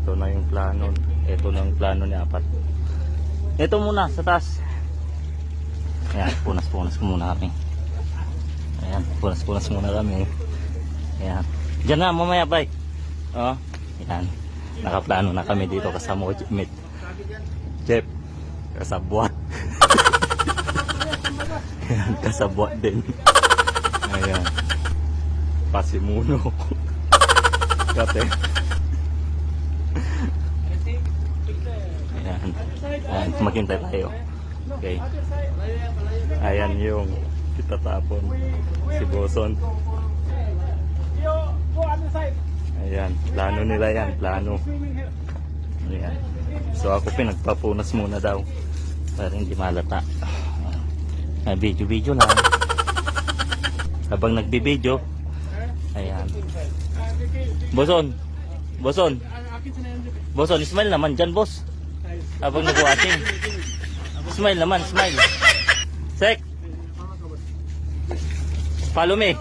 ito na yung plano. Ito na yung plano ni Apat. Ito muna sa taas. Ayan, punas-punas muna kami. Ayan, punas-punas muna kami. Ayan. Diyan na, mamaya, bay. Oh, ayan. Nakaplano na kami dito kasama ko, Jeff. Kasabwat. Ayan, kasabwat din. Ayan. Pasimuno. Kate. Ayan. Ayan, maghintay tayo. Okay. Ayan yung itatapon. Si Boson. Ayan, plano nila yan, plano. Ayan. So ako pinagpapunas muna daw para hindi malata. Video lang. Habang nagbibideo. Ayan. Boson. Boson. Boson, smile naman dyan, boss. Habang nag-watching. Smile naman, smile. Sek. Follow me.